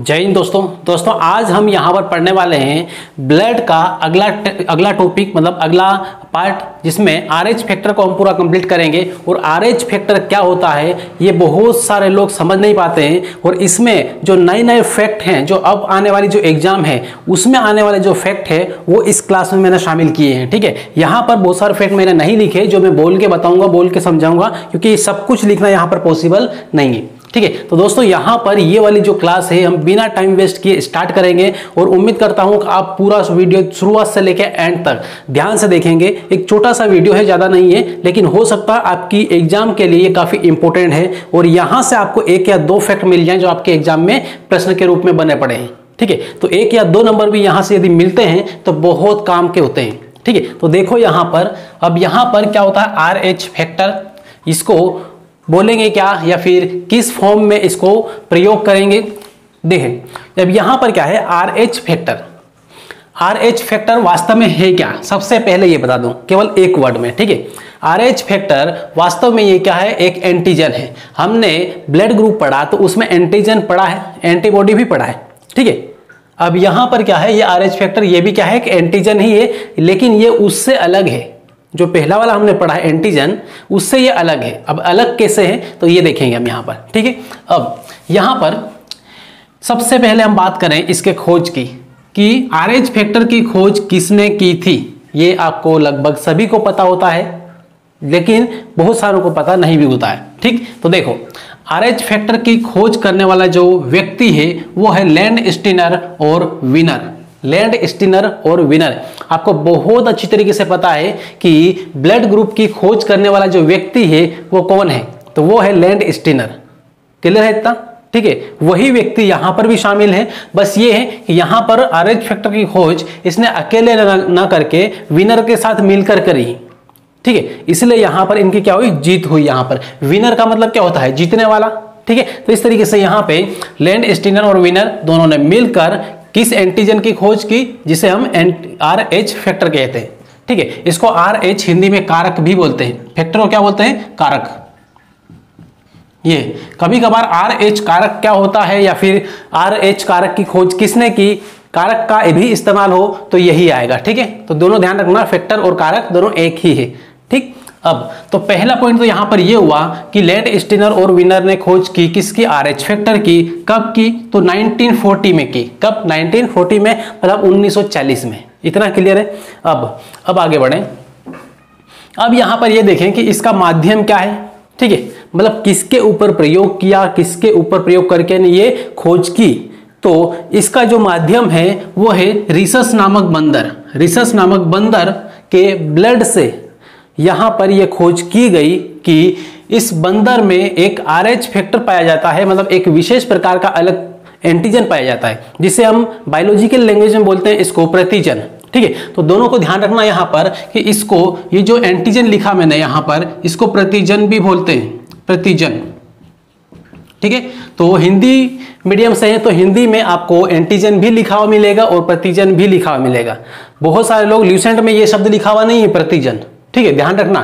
जय हिंद दोस्तों आज हम यहाँ पर पढ़ने वाले हैं ब्लड का अगला टॉपिक मतलब अगला पार्ट, जिसमें RH फैक्टर को हम पूरा कंप्लीट करेंगे। और RH फैक्टर क्या होता है ये बहुत सारे लोग समझ नहीं पाते हैं, और इसमें जो नए फैक्ट हैं जो अब आने वाली जो एग्जाम है उसमें आने वाले जो फैक्ट है वो इस क्लास में मैंने शामिल किए हैं। ठीक है, यहाँ पर बहुत सारे फैक्ट मैंने नहीं लिखे जो मैं बोल के बताऊंगा, बोल के समझाऊंगा, क्योंकि सब कुछ लिखना यहाँ पर पॉसिबल नहीं है। ठीक है, तो दोस्तों यहाँ पर ये वाली जो क्लास है हम बिना टाइम वेस्ट किए स्टार्ट करेंगे, और उम्मीद करता हूँ कि आप पूरा वीडियो शुरुआत से लेकर एंड तक ध्यान से देखेंगे। एक छोटा सा वीडियो है, ज़्यादा नहीं है, लेकिन हो सकता है आपकी एग्जाम के लिए काफ़ी इंपॉर्टेंट है, और यहाँ से आपको 1 या 2 फैक्ट मिल जाए जो आपके एग्जाम में प्रश्न के रूप में बने पड़े हैं। ठीक है, तो 1 या 2 नंबर भी यहाँ से यदि मिलते हैं तो बहुत काम के होते हैं। ठीक है, तो देखो यहाँ पर, अब यहाँ पर क्या होता है RH फैक्टर, इसको बोलेंगे क्या या फिर किस फॉर्म में इसको प्रयोग करेंगे। देखें अब यहां पर क्या है RH फैक्टर वास्तव में है क्या, सबसे पहले ये बता दूं केवल एक वर्ड में। ठीक है, RH फैक्टर वास्तव में ये क्या है, एक एंटीजन है। हमने ब्लड ग्रुप पढ़ा तो उसमें एंटीजन पढ़ा है, एंटीबॉडी भी पढ़ा है। ठीक है, अब यहां पर क्या है, ये RH फैक्टर ये भी क्या है कि एंटीजन ही है, लेकिन ये उससे अलग है। जो पहला वाला हमने पढ़ा है एंटीजन, उससे ये अलग है। अब अलग कैसे है तो ये देखेंगे हम यहाँ पर। ठीक है, अब यहाँ पर सबसे पहले हम बात करें इसके खोज की कि RH फैक्टर की खोज किसने की थी। ये आपको लगभग सभी को पता होता है, लेकिन बहुत सारों को पता नहीं भी होता है। ठीक, तो देखो RH फैक्टर की खोज करने वाला जो व्यक्ति है वो है लैंड स्टीनर और विनर। लैंड स्टीनर और विनर आपको बहुत अच्छी तरीके से पता है कि ब्लड ग्रुप की खोज करने वाला जो व्यक्ति है वो कौन है, तो वो है लैंड स्टीनर। क्लियर है इतना? ठीक है, वही व्यक्ति यहाँ पर भी शामिल है। बस ये है कि यहाँ पर RH फैक्टर की खोज इसने अकेले ना करके विनर के साथ मिलकर करी। ठीक है, इसलिए यहाँ पर इनकी क्या हुई, जीत हुई। यहाँ पर विनर का मतलब क्या होता है, जीतने वाला। ठीक है, तो इस तरीके से यहाँ पे लैंड स्टीनर और विनर दोनों ने मिलकर किस एंटीजन की खोज की, जिसे हम RH फैक्टर कहते हैं। ठीक है, इसको RH हिंदी में कारक भी बोलते हैं, फैक्टर को क्या बोलते हैं, कारक। ये कभी कबार RH कारक क्या होता है या फिर RH कारक की खोज किसने की, कारक का भी इस्तेमाल हो तो यही आएगा। ठीक है, तो दोनों ध्यान रखना, फैक्टर और कारक दोनों एक ही है। ठीक, अब तो पहला पॉइंट तो यहां पर ये हुआ कि लैंड स्टीनर और विनर ने खोज की किसकी, RH फैक्टर की। कब की, तो 1940 में की। कब, 1940 में, मतलब 1940 में। इतना क्लियर है? अब आगे बढ़ें। अब यहां पर ये देखें कि इसका माध्यम क्या है। ठीक है, मतलब किसके ऊपर प्रयोग किया, किसके ऊपर प्रयोग करके ने ये खोज की। तो इसका जो माध्यम है वो है रिसस नामक बंदर। रिसस नामक बंदर के ब्लड से यहां पर यह खोज की गई कि इस बंदर में एक RH फैक्टर पाया जाता है, मतलब एक विशेष प्रकार का अलग एंटीजन पाया जाता है, जिसे हम बायोलॉजिकल लैंग्वेज में बोलते हैं इसको प्रतिजन। ठीक है, तो दोनों को ध्यान रखना यहां पर कि इसको, ये जो एंटीजन लिखा मैंने यहां पर, इसको प्रतिजन भी बोलते हैं, प्रतिजन। ठीक है, तो हिंदी मीडियम से है तो हिंदी में आपको एंटीजन भी लिखा हुआ मिलेगा और प्रतिजन भी लिखा हुआ मिलेगा। बहुत सारे लोग ल्यूसेंट में ये शब्द लिखा हुआ नहीं है, प्रतिजन। ठीक है, ध्यान रखना।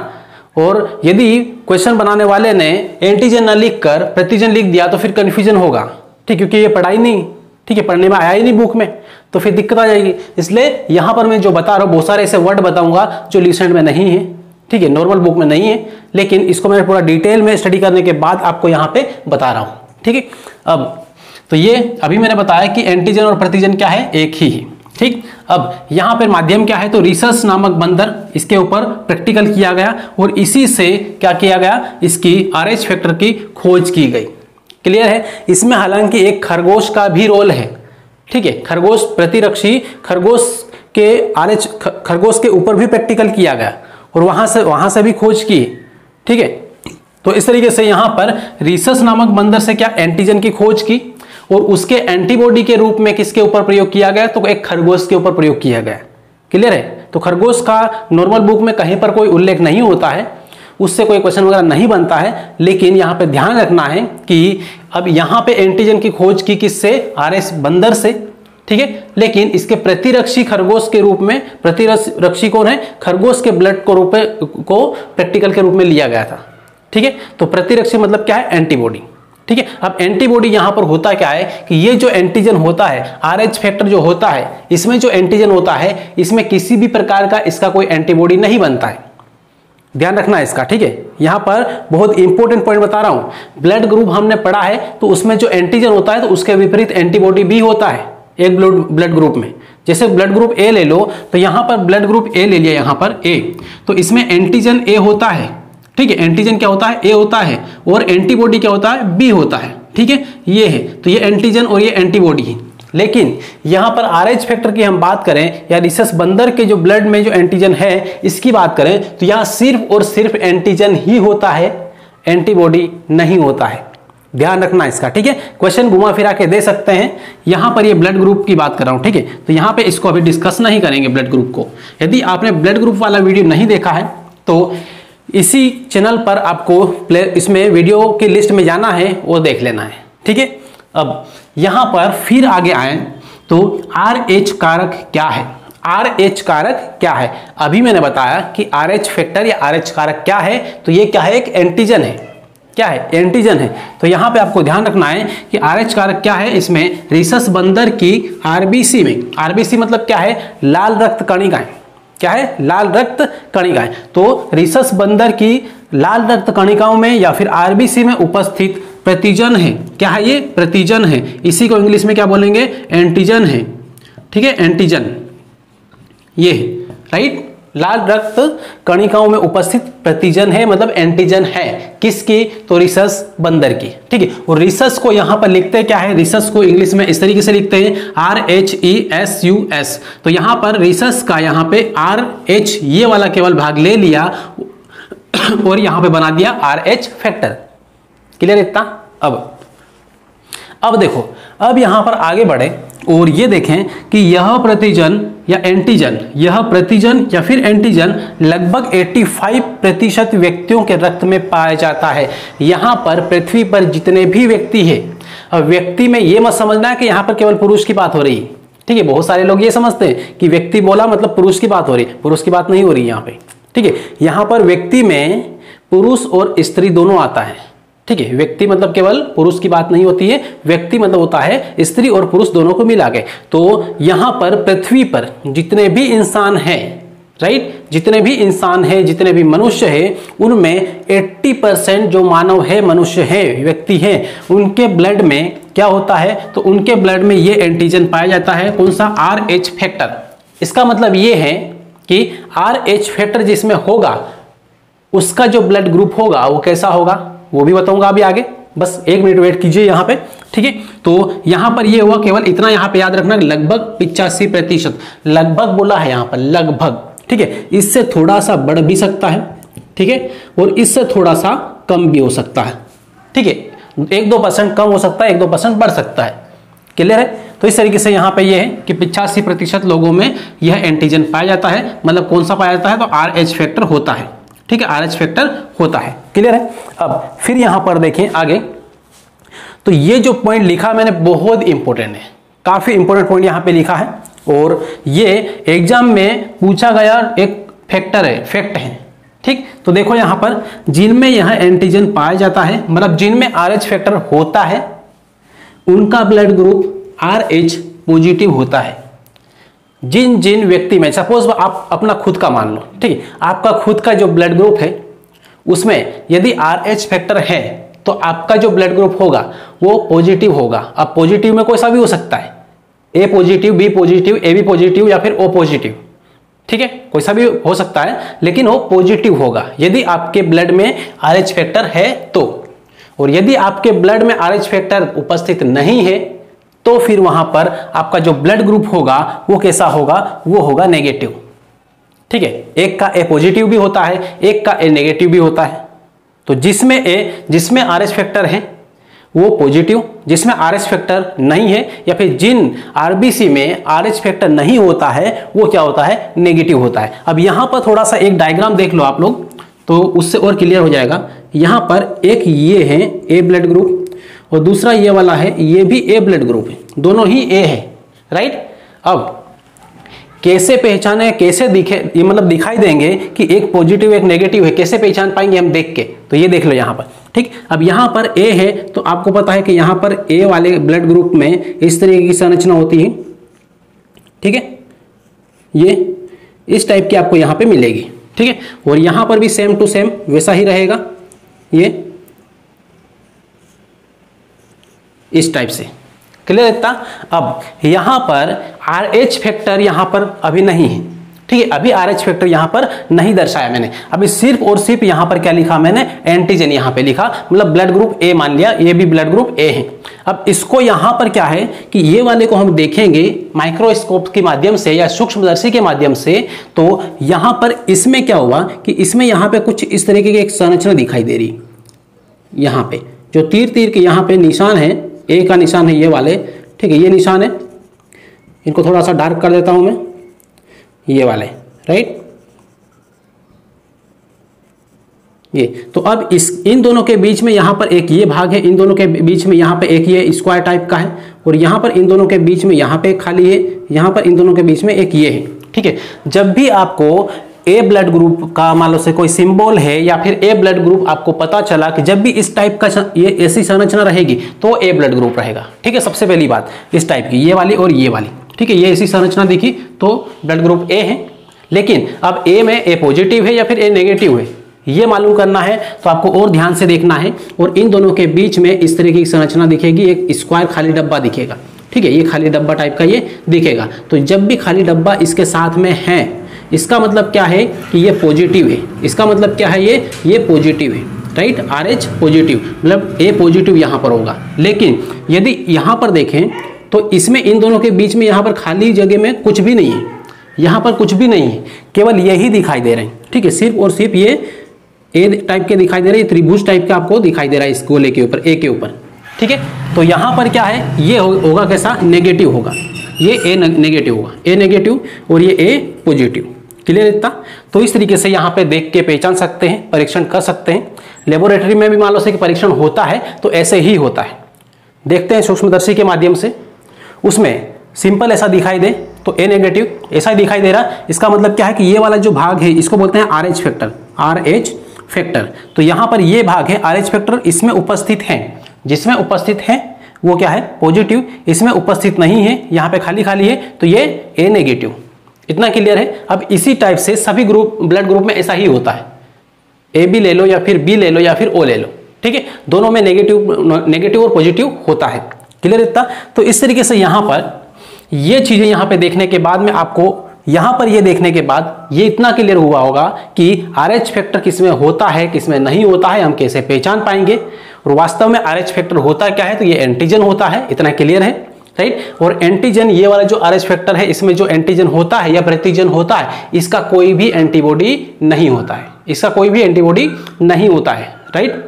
और यदि क्वेश्चन बनाने वाले ने एंटीजन न लिखकर प्रतिजन लिख दिया तो फिर कंफ्यूजन होगा। ठीक, क्योंकि ये पढ़ा ही नहीं, ठीक है, पढ़ने में आया ही नहीं बुक में, तो फिर दिक्कत आ जाएगी। इसलिए यहां पर मैं जो बता रहा हूं बहुत सारे ऐसे वर्ड बताऊंगा जो ल्यूसेंट में नहीं है। ठीक है, नॉर्मल बुक में नहीं है, लेकिन इसको मैं पूरा डिटेल में स्टडी करने के बाद आपको यहां पे बता रहा हूं। ठीक है, अब तो ये अभी मैंने बताया कि एंटीजन और प्रतिजन क्या है, एक ही है। ठीक, अब यहां पर माध्यम क्या है, तो रिसस नामक बंदर, इसके ऊपर प्रैक्टिकल किया गया और इसी से क्या किया गया, इसकी RH फैक्टर की खोज की गई। क्लियर है? इसमें हालांकि एक खरगोश का भी रोल है। ठीक है, खरगोश प्रतिरक्षी, खरगोश के ऊपर भी प्रैक्टिकल किया गया और वहां से भी खोज की। ठीक है, तो इस तरीके से यहां पर रिसस नामक बंदर से क्या, एंटीजन की खोज की, और उसके एंटीबॉडी के रूप में किसके ऊपर प्रयोग किया गया, तो एक खरगोश के ऊपर प्रयोग किया गया। क्लियर है? तो खरगोश का नॉर्मल बुक में कहीं पर कोई उल्लेख नहीं होता है, उससे कोई क्वेश्चन वगैरह नहीं बनता है, लेकिन यहाँ पे ध्यान रखना है कि अब यहाँ पे एंटीजन की खोज की किससे, RH बंदर से। ठीक है, लेकिन इसके प्रतिरक्षी खरगोश के रूप में, प्रतिरक्षी कौन है, खरगोश के ब्लड को प्रैक्टिकल के रूप में लिया गया था। ठीक है, तो प्रतिरक्षी मतलब क्या है, एंटीबॉडी। ठीक है। अब एंटीबॉडी यहां पर होता क्या है कि ये जो एंटीजन होता है, RH फैक्टर जो होता है, इसमें जो एंटीजन होता है, इसमें किसी भी प्रकार का इसका कोई एंटीबॉडी नहीं बनता है, ध्यान रखना है इसका, ठीक है। यहां पर बहुत इंपॉर्टेंट पॉइंट बता रहा हूं, ब्लड ग्रुप हमने पढ़ा है तो उसमें जो एंटीजन होता है तो उसके विपरीत एंटीबॉडी भी होता है एक ब्लड ग्रुप में। जैसे ब्लड ग्रुप ए ले लो, तो यहां पर ब्लड ग्रुप ए ले लिया, यहां पर ए, तो इसमें एंटीजन ए होता है, ठीक है। एंटीजन क्या होता है? ए होता है, और एंटीबॉडी क्या होता है? बी होता है, ठीक है। ये है, तो ये एंटीजन और ये एंटीबॉडी है। लेकिन यहां पर RH फैक्टर की हम बात करें या रिसस बंदर के जो ब्लड में जो एंटीजन है इसकी बात करें, तो यहां सिर्फ और सिर्फ एंटीजन ही होता है, एंटीबॉडी नहीं होता है, ध्यान रखना इसका, ठीक है। क्वेश्चन घुमा फिरा के दे सकते हैं। यहां पर ये ब्लड ग्रुप की बात कर रहा हूं, ठीक है। तो यहां पे इसको अभी डिस्कस नहीं करेंगे ब्लड ग्रुप को। यदि आपने ब्लड ग्रुप वाला वीडियो नहीं देखा है तो इसी चैनल पर आपको इसमें वीडियो की लिस्ट में जाना है, वो देख लेना है, ठीक है। अब यहां पर फिर आगे आए तो RH कारक क्या है? RH कारक क्या है? अभी मैंने बताया कि RH फैक्टर या RH कारक क्या है, तो ये क्या है? एक एंटीजन है। क्या है? एंटीजन है। तो यहां पे आपको ध्यान रखना है कि RH कारक क्या है। इसमें रिसस बंदर की RBC में, RBC मतलब क्या है? लाल रक्त कणिकाएं। क्या है? लाल रक्त कणिकाएं। तो रिसस बंदर की लाल रक्त कणिकाओं में या फिर RBC में उपस्थित प्रतिजन है। क्या है ये? प्रतिजन है। इसी को इंग्लिश में क्या बोलेंगे? एंटीजन है, ठीक है। एंटीजन ये है, राइट। लाल रक्त कणिकाओं में उपस्थित प्रतिजन है, मतलब एंटीजन है। किसकी? तो रिसस बंदर की, ठीक है। और रिसस को यहां पर लिखते क्या है? रिसस को इंग्लिश में इस तरीके से लिखते हैं RHESUS। तो यहां पर रिसस का यहां पे RH ये वाला केवल भाग ले लिया और यहां पे बना दिया RH फैक्टर। क्लियर इतना? अब देखो, अब यहां पर आगे बढ़े और ये देखें कि यह प्रतिजन या एंटीजन, यह प्रतिजन या फिर एंटीजन लगभग 85% व्यक्तियों के रक्त में पाया जाता है। यहां पर पृथ्वी पर जितने भी व्यक्ति हैं, अब व्यक्ति में ये मत समझना है कि यहां पर केवल पुरुष की बात हो रही है, ठीक है। बहुत सारे लोग ये समझते हैं कि व्यक्ति बोला मतलब पुरुष की बात हो रही है, पुरुष की बात नहीं हो रही यहां पे, ठीक है। यहां पर व्यक्ति में पुरुष और स्त्री दोनों आता है, ठीक है। व्यक्ति मतलब केवल पुरुष की बात नहीं होती है, व्यक्ति मतलब होता है स्त्री और पुरुष दोनों को मिला के। तो यहां पर पृथ्वी पर जितने भी इंसान हैं, राइट, जितने भी इंसान हैं, जितने भी मनुष्य हैं, उनमें 80% जो मानव है, मनुष्य है, व्यक्ति हैं, उनके ब्लड में क्या होता है? तो उनके ब्लड में ये एंटीजन पाया जाता है। कौन सा? RH factor. इसका मतलब ये है कि RH फैक्टर जिसमें होगा उसका जो ब्लड ग्रुप होगा वो कैसा होगा, वो भी बताऊंगा अभी आगे। बस 1 मिनट वेट कीजिए यहां पे, ठीक है। तो यहां पर ये हुआ, केवल इतना यहां पे याद रखना, लगभग 85%, लगभग बोला है यहां पर, लगभग, ठीक है। इससे थोड़ा सा बढ़ भी सकता है, ठीक है, और इससे थोड़ा सा कम भी हो सकता है, ठीक है। 1-2% कम हो सकता है, 1-2% बढ़ सकता है। क्लियर है? तो इस तरीके से यहां पे ये है कि 85% लोगों में यह एंटीजन पाया जाता है। मतलब कौन सा पाया जाता है? तो RH फैक्टर होता है, ठीक है। RH फैक्टर होता है। क्लियर है? अब फिर यहां पर देखें आगे, तो ये जो पॉइंट लिखा मैंने बहुत इंपॉर्टेंट है, काफी इंपॉर्टेंट पॉइंट यहां पे लिखा है, और ये एग्जाम में पूछा गया एक फैक्टर है, फैक्ट है, ठीक। तो देखो यहां पर जिनमें यह एंटीजन पाया जाता है, मतलब जिनमें RH फैक्टर होता है, उनका ब्लड ग्रुप RH पॉजिटिव होता है। जिन जिन व्यक्ति में, सपोज आप अपना खुद का मान लो, ठीक है, आपका खुद का जो ब्लड ग्रुप है उसमें यदि RH फैक्टर है तो आपका जो ब्लड ग्रुप होगा वो पॉजिटिव होगा। अब पॉजिटिव में कोई सा भी हो सकता है, A positive, B positive, AB positive या फिर O पॉजिटिव, ठीक है, कोई सा भी हो सकता है, लेकिन वो पॉजिटिव होगा यदि आपके ब्लड में RH फैक्टर है तो। और यदि आपके ब्लड में RH फैक्टर उपस्थित नहीं है तो फिर वहां पर आपका जो ब्लड ग्रुप होगा वो कैसा होगा? वो होगा नेगेटिव, ठीक है। एक का A पॉजिटिव भी होता है, एक का A नेगेटिव भी होता है। तो जिसमें RH फैक्टर है वो पॉजिटिव, जिसमें RH फैक्टर नहीं है या फिर जिन RBC में RH फैक्टर नहीं होता है वो क्या होता है? नेगेटिव होता है। अब यहां पर थोड़ा सा एक डायग्राम देख लो आप लोग, तो उससे और क्लियर हो जाएगा। यहां पर एक ये है A ब्लड ग्रुप और दूसरा ये वाला है, ये भी A ब्लड ग्रुप है, दोनों ही A है, राइट। अब कैसे पहचाने, कैसे दिखे, ये मतलब दिखाई देंगे कि एक पॉजिटिव एक नेगेटिव है, कैसे पहचान पाएंगे हम देख के, तो ये देख लो यहाँ पर। ठीक, अब यहाँ पर ए है तो आपको पता है कि यहाँ पर ए वाले ब्लड ग्रुप में इस तरीके की संरचना होती है। ठीक है, ये इस टाइप की आपको यहाँ पे मिलेगी। ठीक है, और यहाँ पर भी सेम टू सेम वैसा ही रहेगा, ये इस टाइप से। क्लियर इतना? अब यहाँ पर RH फैक्टर यहाँ पर अभी नहीं है। ठीक है, अभी RH फैक्टर यहाँ पर नहीं दर्शाया मैंने, अभी सिर्फ और सिर्फ यहाँ पर क्या लिखा मैंने, एंटीजन यहाँ पे लिखा, मतलब ब्लड ग्रुप ए मान लिया, ये भी ब्लड ग्रुप ए है। अब इसको यहाँ पर क्या है कि ये वाले को हम देखेंगे माइक्रोस्कोप के माध्यम से या सूक्ष्मदर्शी के माध्यम से, तो यहाँ पर इसमें क्या हुआ कि इसमें यहाँ पे कुछ इस तरीके की एक संरचना दिखाई दे रही, यहाँ पे जो तीर तीर के यहाँ पे निशान है, ए का निशान है ये वाले। ठीक है, ये निशान है, इनको थोड़ा सा डार्क कर देता हूं मैं, ये वाले, राइट, ये। तो अब इन दोनों के बीच में यहाँ पर एक ये भाग है, इन दोनों के बीच में यहाँ पे एक ये स्क्वायर टाइप का है, और यहाँ पर इन दोनों के बीच में यहाँ पे एक खाली है, यहाँ पर इन दोनों के बीच में एक ये है। ठीक है, जब भी आपको ए ब्लड ग्रुप का मान लो से कोई सिंबल है या फिर ए ब्लड ग्रुप आपको पता चला कि जब भी इस टाइप का ये ऐसी संरचना रहेगी तो ए ब्लड ग्रुप रहेगा। ठीक है, सबसे पहली बात इस टाइप की, ये वाली और ये वाली। ठीक है, ये ऐसी संरचना दिखी तो ब्लड ग्रुप ए है। लेकिन अब ए में ए पॉजिटिव है या फिर ए नेगेटिव है, ये मालूम करना है तो आपको और ध्यान से देखना है। और इन दोनों के बीच में इस तरीके की संरचना दिखेगी, एक स्क्वायर खाली डब्बा दिखेगा। ठीक है, ये खाली डब्बा टाइप का ये दिखेगा। तो जब भी खाली डब्बा इसके साथ में है, इसका मतलब क्या है कि ये पॉजिटिव है, इसका मतलब क्या है, ये पॉजिटिव है, राइट, RH पॉजिटिव, मतलब ए पॉजिटिव यहाँ पर होगा। लेकिन यदि यहाँ पर देखें तो इसमें इन दोनों के बीच में यहाँ पर खाली जगह में कुछ भी नहीं है, यहाँ पर कुछ भी नहीं है, केवल यही दिखाई दे रहे हैं। ठीक है, सिर्फ और सिर्फ ये ए टाइप के दिखाई दे रहे हैं, त्रिभुज टाइप का आपको दिखाई दे रहा है इस गोले के ऊपर, ए के ऊपर। ठीक है, तो यहाँ पर क्या है, ये होगा कैसा, नेगेटिव होगा, ये ए नेगेटिव होगा, ए नेगेटिव और ये ए पॉजिटिव। क्लियर इतना? तो इस तरीके से यहाँ पे देख के पहचान सकते हैं, परीक्षण कर सकते हैं। लेबोरेटरी में भी मान लो से कि परीक्षण होता है तो ऐसे ही होता है, देखते हैं सूक्ष्मदर्शी के माध्यम से, उसमें सिंपल ऐसा दिखाई दे तो ए नेगेटिव ऐसा ही दिखाई दे रहा। इसका मतलब क्या है कि ये वाला जो भाग है इसको बोलते हैं RH फैक्टर, RH फैक्टर। तो यहाँ पर ये भाग है RH फैक्टर, इसमें उपस्थित है, जिसमें उपस्थित है वो क्या है, पॉजिटिव, इसमें उपस्थित नहीं है, यहाँ पे खाली खाली है तो ये ए नेगेटिव। इतना क्लियर है? अब इसी टाइप से सभी ग्रुप ब्लड ग्रुप में ऐसा ही होता है, ए बी ले लो या फिर बी ले लो या फिर ओ ले लो। ठीक है, दोनों में नेगेटिव और पॉजिटिव होता है। क्लियर इतना? तो इस तरीके से यहाँ पर ये चीजें यहाँ पे देखने के बाद में आपको यहाँ पर ये देखने के बाद ये इतना क्लियर हुआ होगा कि RH फैक्टर किसमें होता है किसमें नहीं होता है, हम कैसे पहचान पाएंगे। और वास्तव में RH फैक्टर होता क्या है, तो ये एंटीजन होता है, इतना क्लियर है, राइट। और एंटीजन, ये वाला जो RH फैक्टर है, इसमें जो एंटीजन होता है या प्रतिजन होता है, इसका कोई भी एंटीबॉडी नहीं होता है, इसका कोई भी एंटीबॉडी नहीं होता है, राइट।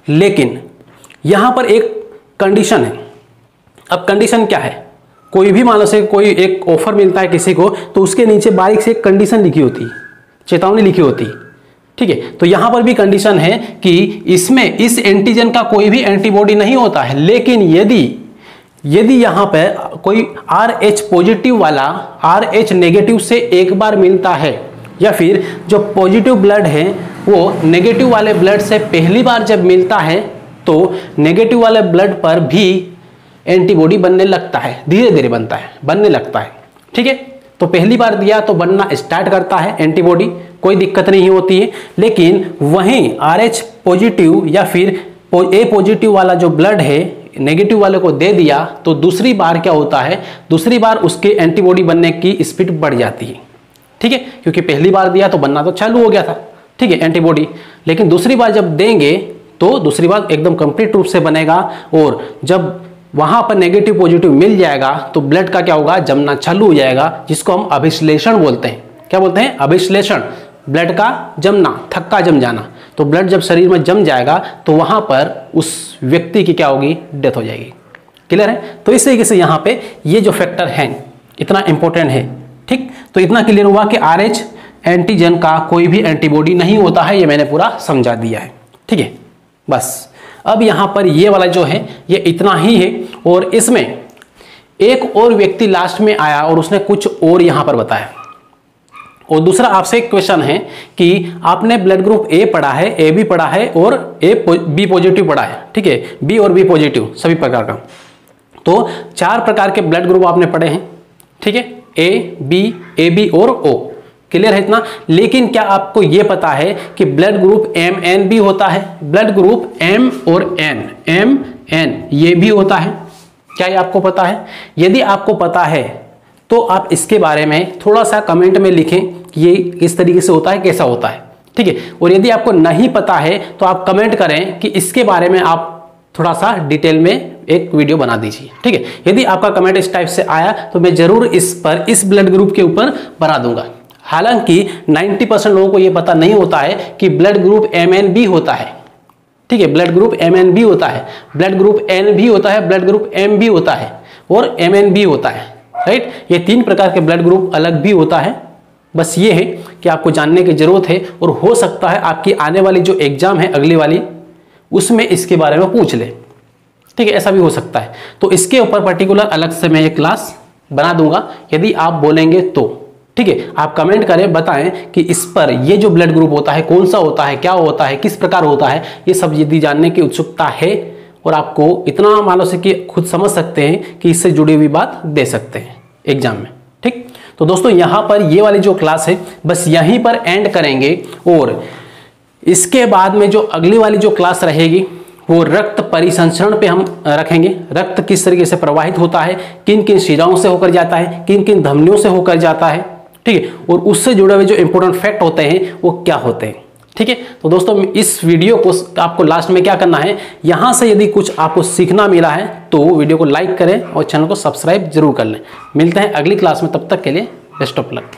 लेकिन यहां पर एक कंडीशन है। अब कंडीशन क्या है, कोई भी मान लो से कोई एक ऑफर मिलता है किसी को, तो उसके नीचे बारीक से एक कंडीशन लिखी होती है, चेतावनी लिखी होती है। ठीक है, तो यहां पर भी कंडीशन है कि इसमें इस एंटीजन का कोई भी एंटीबॉडी नहीं होता है। लेकिन यदि यहां पे कोई RH पॉजिटिव वाला RH नेगेटिव से एक बार मिलता है, या फिर जो पॉजिटिव ब्लड है वो नेगेटिव वाले ब्लड से पहली बार जब मिलता है, तो नेगेटिव वाले ब्लड पर भी एंटीबॉडी बनने लगता है, धीरे धीरे बनता है, बनने लगता है। ठीक है, तो पहली बार दिया तो बनना स्टार्ट करता है एंटीबॉडी, कोई दिक्कत नहीं होती है। लेकिन वहीं RH पॉजिटिव या फिर ए पॉजिटिव वाला जो ब्लड है नेगेटिव वाले को दे दिया, तो दूसरी बार क्या होता है, दूसरी बार उसके एंटीबॉडी बनने की स्पीड बढ़ जाती है। ठीक है, क्योंकि पहली बार दिया तो बनना तो चालू हो गया था, ठीक है, एंटीबॉडी। लेकिन दूसरी बार जब देंगे तो दूसरी बार एकदम कंप्लीट रूप से बनेगा, और जब वहां पर नेगेटिव पॉजिटिव मिल जाएगा तो ब्लड का क्या होगा, जमना चालू हो जाएगा, जिसको हम अभिश्लेषण बोलते हैं। क्या बोलते हैं, अभिश्लेषण, ब्लड का जमना, थक्का जम जाना। तो ब्लड जब शरीर में जम जाएगा तो वहां पर उस व्यक्ति की क्या होगी, डेथ हो जाएगी। क्लियर है? तो इस तरीके से यहाँ पे ये जो फैक्टर है इतना इंपॉर्टेंट है। ठीक, तो इतना क्लियर हुआ कि RH एंटीजन का कोई भी एंटीबॉडी नहीं होता है, ये मैंने पूरा समझा दिया है। ठीक है, बस अब यहाँ पर ये वाला जो है ये इतना ही है। और इसमें एक और व्यक्ति लास्ट में आया और उसने कुछ और यहाँ पर बताया। और दूसरा आपसे एक क्वेश्चन है कि आपने ब्लड ग्रुप ए पढ़ा है, ए बी पढ़ा है और बी पॉजिटिव पढ़ा है, ठीक है, बी और बी पॉजिटिव सभी प्रकार का। तो 4 प्रकार के ब्लड ग्रुप आपने पढ़े हैं, ठीक है, ए बी और ओ, क्लियर है इतना। लेकिन क्या आपको यह पता है कि ब्लड ग्रुप एम एन भी होता है, ब्लड ग्रुप एम और एन ये भी होता है, क्या ये आपको पता है? यदि आपको पता है तो आप इसके बारे में थोड़ा सा कमेंट में लिखें कि ये किस तरीके से होता है, कैसा होता है, ठीक है। और यदि आपको नहीं पता है तो आप कमेंट करें कि इसके बारे में आप थोड़ा सा डिटेल में एक वीडियो बना दीजिए, ठीक है। यदि आपका कमेंट इस टाइप से आया तो मैं जरूर इस ब्लड ग्रुप के ऊपर बना दूंगा। हालांकि 90% लोगों को यह पता नहीं होता है कि ब्लड ग्रुप एमएन भी होता है, ठीक है, ब्लड ग्रुप एमएन भी होता है, ब्लड ग्रुप एन भी होता है, ब्लड ग्रुप एम भी होता है और एमएन भी होता है, राइट। ये 3 प्रकार के ब्लड ग्रुप अलग भी होता है। बस ये है कि आपको जानने की जरूरत है और हो सकता है आपकी आने वाली जो एग्जाम है अगली वाली उसमें इसके बारे में पूछ ले, ठीक है, ऐसा भी हो सकता है। तो इसके ऊपर पर्टिकुलर अलग से मैं एक क्लास बना दूंगा यदि आप बोलेंगे तो, ठीक है। आप कमेंट करें, बताएं कि इस पर ये जो ब्लड ग्रुप होता है कौन सा होता है, क्या होता है, किस प्रकार होता है, ये सब यदि जानने की उत्सुकता है और आपको इतना मान लो से कि खुद समझ सकते हैं कि इससे जुड़ी हुई बात दे सकते हैं एग्जाम में, ठीक। तो दोस्तों यहाँ पर ये वाली जो क्लास है बस यहीं पर एंड करेंगे और इसके बाद में जो अगली वाली जो क्लास रहेगी वो रक्त परिसंचरण पे हम रखेंगे। रक्त किस तरीके से प्रवाहित होता है, किन किन शिराओं से होकर जाता है, किन किन धमनियों से होकर जाता है, ठीक है, और उससे जुड़े हुए जो इंपॉर्टेंट फैक्ट होते हैं वो क्या होते हैं, ठीक है। तो दोस्तों इस वीडियो को आपको लास्ट में क्या करना है, यहां से यदि कुछ आपको सीखना मिला है तो वीडियो को लाइक करें और चैनल को सब्सक्राइब जरूर कर लें। मिलते हैं अगली क्लास में, तब तक के लिए बेस्ट ऑफ लक।